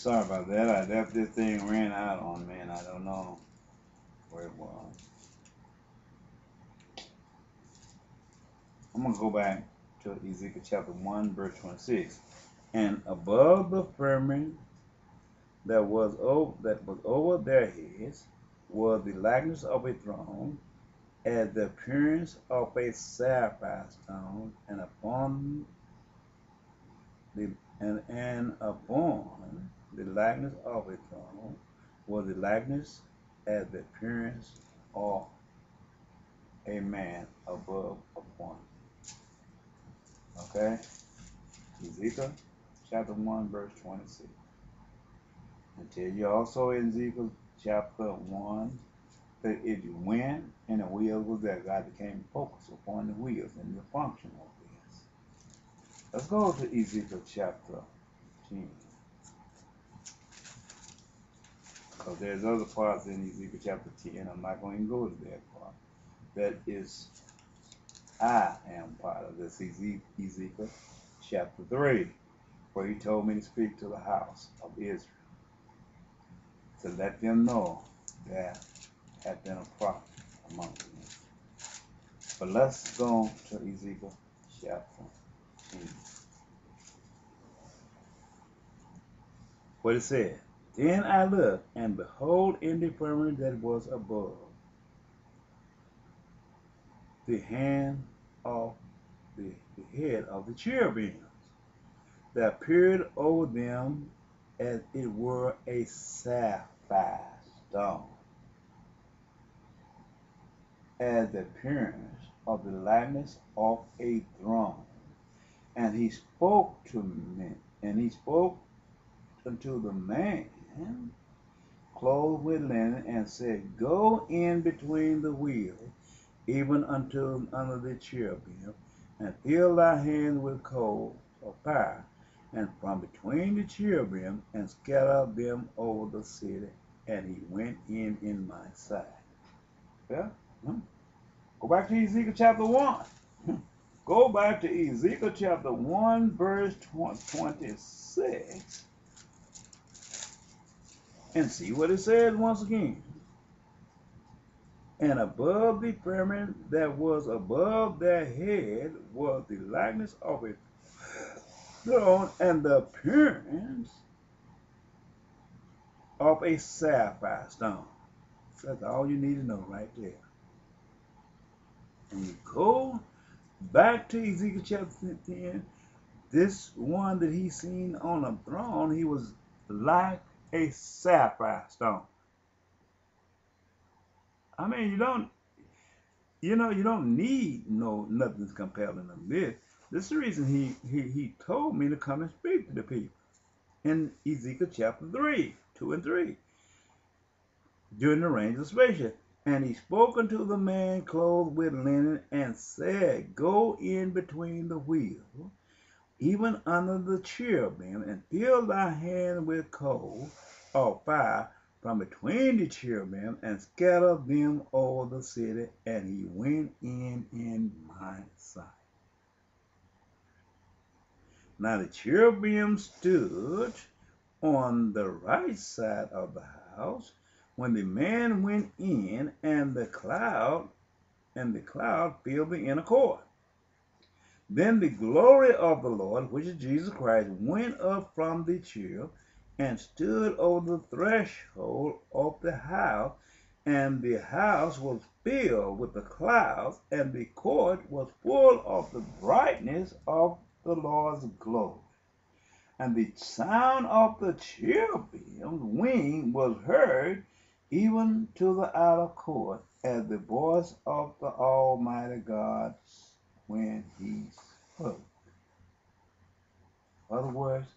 Sorry about that. I left this thing ran out on me, and I don't know where it was. I'm gonna go back to Ezekiel chapter 1, verse 26. And above the firmament that was over their heads was the likeness of a throne, as the appearance of a sapphire stone, and upon the likeness of a throne was the likeness as the appearance of a man above upon. Okay? Ezekiel chapter 1, verse 26. I tell you also in Ezekiel chapter 1 that if the wind and the wheels was there, God became focused upon the wheels and the function of this. Let's go to Ezekiel chapter 10. Because there's other parts in Ezekiel chapter 10. I'm not going to go to that part. That is, I am part of this Ezekiel chapter 3, where he told me to speak to the house of Israel, to let them know that had been a prophet among them. But let's go to Ezekiel chapter 10. What it said, then I looked, and behold, in the firmament that was above the hand of the head of the cherubims, that appeared over them as it were a sapphire stone, as the appearance of the likeness of a throne. And he spoke unto the man clothed with linen, and said, go in between the wheels, even unto under the cherubim, and fill thy hands with coals of fire, and from between the cherubim, and scatter them over the city. And he went in my sight. Yeah? Go back to Ezekiel chapter 1. Go back to Ezekiel chapter 1, verse 26, and see what it says once again. And above the firmament that was above their head was the likeness of a throne, and the appearance of a sapphire stone. That's all you need to know right there. And you go back to Ezekiel chapter 10. This one that he seen on a throne, he was like a sapphire stone. I mean, you don't need nothing's compelling of this. This is the reason he told me to come and speak to the people in Ezekiel chapter 3, 2 and 3, during the reign of Spatial. And he spoke unto the man clothed with linen, and said, go in between the wheels, even under the cherubim, and fill thy hand with coals of fire from between the cherubim, and scatter them over the city. And he went in my sight. Now the cherubim stood on the right side of the house when the man went in, and the cloud filled the inner court. Then the glory of the Lord, which is Jesus Christ, went up from the cherub, and stood over the threshold of the house, and the house was filled with the clouds, and the court was full of the brightness of the Lord's glory. And the sound of the cherubim's wing was heard even to the outer court, as the voice of the Almighty God when he spoke. In other words,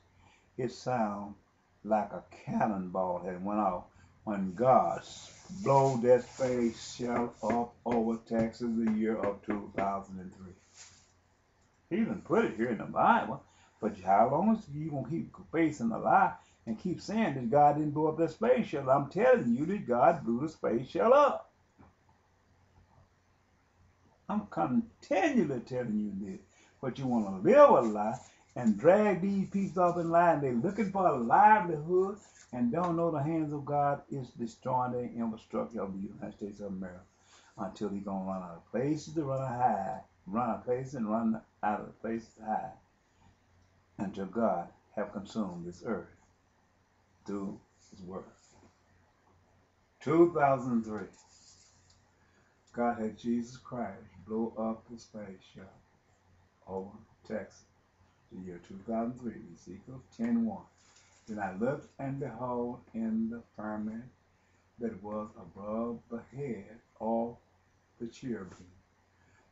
it sounded like a cannonball had went off when God blew that space shell up over Texas the year of 2003. He even put it here in the Bible, but how long is you going to keep facing a lie and keep saying that God didn't blow up that space shell? I'm telling you that God blew the space shell up. I'm continually telling you this, but you want to live a lie and drag these people off in line. They're looking for a livelihood and don't know the hands of God is destroying the infrastructure of the United States of America until he's gonna run out of places to run out of places and run out of places to hide until God have consumed this earth through his word. 2003, God had Jesus Christ blow up the spaceship over Texas. The year 2003, Ezekiel 10:1. Then I looked, and behold, in the firmament that was above the head of the cherubim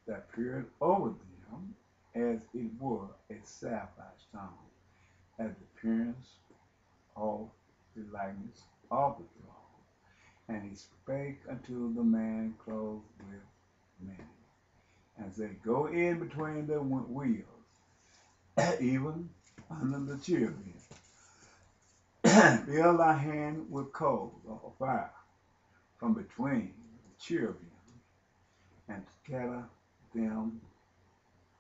that appeared over them, as it were a sapphire stone, as the appearance of the likeness of the throne. And he spake unto the man clothed with many, and said, Go in between the wheels, even under the cherubim. Fill thy hand with coals of fire from between the cherubim, and scatter them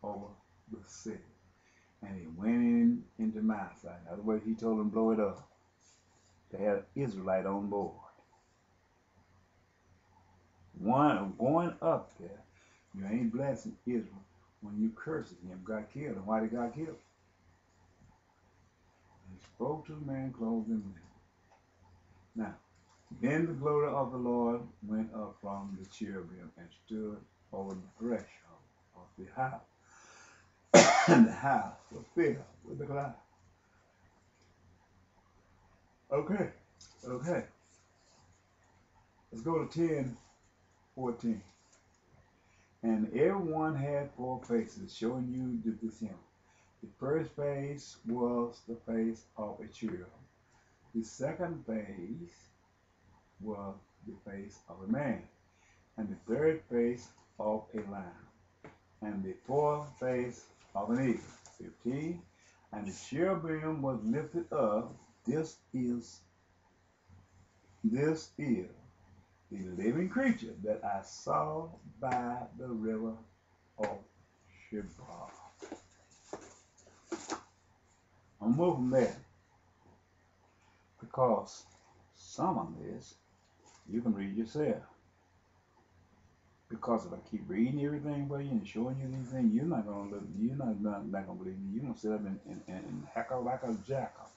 over the city. And he went into Mount Sinai. In other words, he told them blow it up. They had an Israelite on board. One going up there, you ain't blessing Israel when you cursing him. God killed him. Why did God kill him? He spoke to the man clothed in linen. Now, then the glory of the Lord went up from the cherubim and stood over the threshold of the house. And the house was filled with the cloud. Okay. Let's go to 10:14. And everyone had 4 faces, showing you this hymn. The first face was the face of a cherub. The second face was the face of a man. And the third face of a lion. And the fourth face of an eagle. 15. And the cherubim was lifted up. This is the living creature that I saw by the river of Chebar. I'm moving there because some of this you can read yourself. Because if I keep reading everything for you and showing you these things, you're not gonna believe me. You're gonna sit up and hackle like a jackal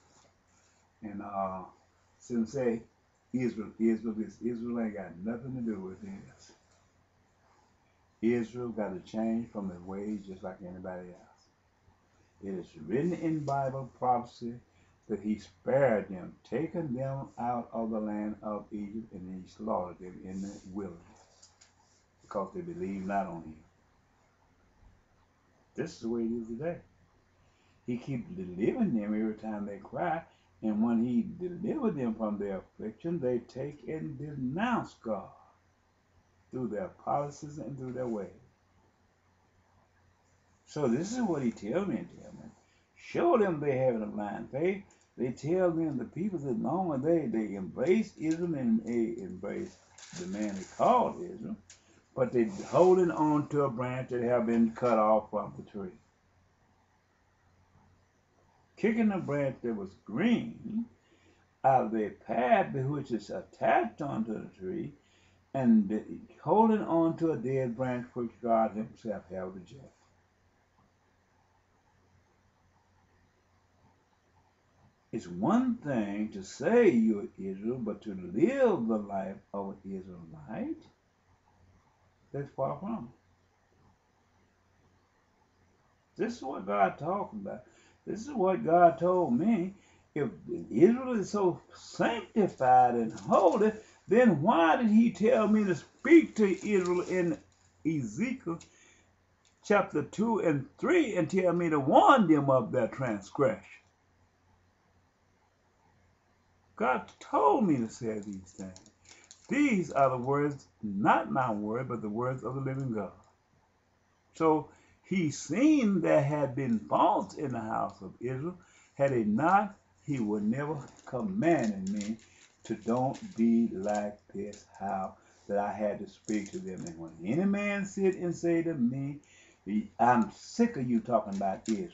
and sit and say Israel ain't got nothing to do with this. Israel got to change from his ways just like anybody else. It is written in Bible prophecy that he spared them, taking them out of the land of Egypt, and he slaughtered them in the wilderness because they believed not on him. This is the way it is today. He keeps delivering them every time they cry, and when he delivered them from their affliction, they take and denounce God through their policies and through their ways. So this is what he tells me. Show them they have a blind faith. They tell them the people that normally they embrace Israel and they embrace the man they called Israel, but they're holding on to a branch that have been cut off from the tree. Kicking a branch that was green out of their path which is attached onto the tree, and holding on to a dead branch which God himself held rejected. It's one thing to say you're Israel, but to live the life of an Israelite, that's far from it. This is what God talking about. This is what God told me. If Israel is so sanctified and holy, then why did he tell me to speak to Israel in Ezekiel chapter 2 and 3 and tell me to warn them of their transgression? God told me to say these things. These are the words, not my word, but the words of the living God. So he seen there had been faults in the house of Israel. Had it not, he would never commanded me to don't be like this, how that I had to speak to them. And when any man sit and say to me, I'm sick of you talking about Israel.